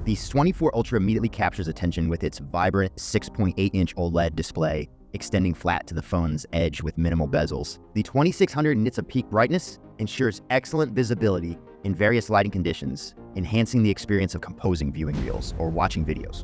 The S24 Ultra immediately captures attention with its vibrant 6.8-inch OLED display, extending flat to the phone's edge with minimal bezels. The 2600 nits of peak brightness ensures excellent visibility in various lighting conditions, enhancing the experience of composing viewing reels or watching videos.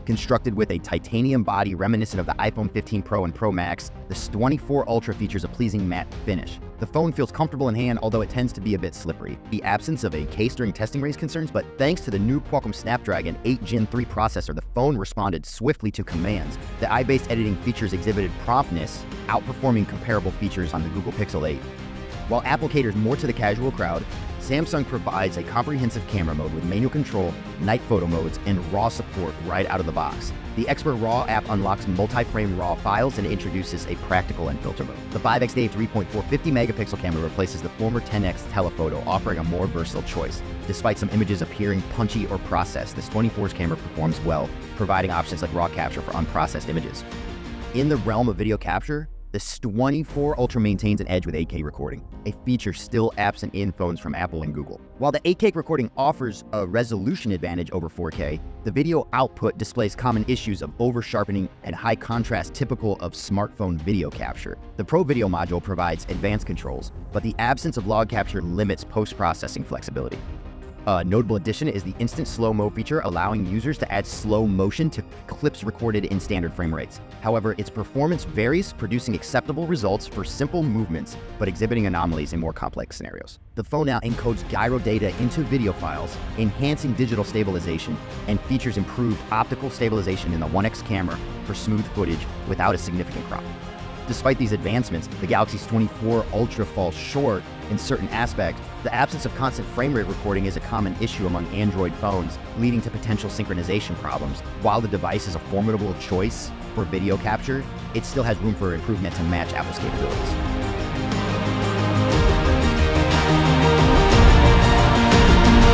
Constructed with a titanium body reminiscent of the iPhone 15 Pro and Pro Max, the S24 Ultra features a pleasing matte finish. The phone feels comfortable in hand, although it tends to be a bit slippery. The absence of a case during testing raised concerns, but thanks to the new Qualcomm Snapdragon 8 Gen 3 processor, the phone responded swiftly to commands. The eye-based editing features exhibited promptness, outperforming comparable features on the Google Pixel 8. While Apple caters more to the casual crowd, Samsung provides a comprehensive camera mode with manual control, night photo modes, and RAW support right out of the box. The Expert RAW app unlocks multi-frame RAW files and introduces a practical unfilter mode. The 5x8 3.4 50-megapixel camera replaces the former 10x telephoto, offering a more versatile choice. Despite some images appearing punchy or processed, the S24's camera performs well, providing options like RAW capture for unprocessed images. In the realm of video capture, the S24 Ultra maintains an edge with 8K recording, a feature still absent in phones from Apple and Google. While the 8K recording offers a resolution advantage over 4K, the video output displays common issues of over-sharpening and high contrast typical of smartphone video capture. The Pro Video module provides advanced controls, but the absence of log capture limits post-processing flexibility. A notable addition is the instant slow-mo feature, allowing users to add slow motion to clips recorded in standard frame rates. However, its performance varies, producing acceptable results for simple movements, but exhibiting anomalies in more complex scenarios. The phone now encodes gyro data into video files, enhancing digital stabilization, and features improved optical stabilization in the 1x camera for smooth footage without a significant crop. Despite these advancements, the Galaxy S24 Ultra falls short in certain aspects. The absence of constant frame rate recording is a common issue among Android phones, leading to potential synchronization problems. While the device is a formidable choice for video capture, it still has room for improvement to match Apple's capabilities.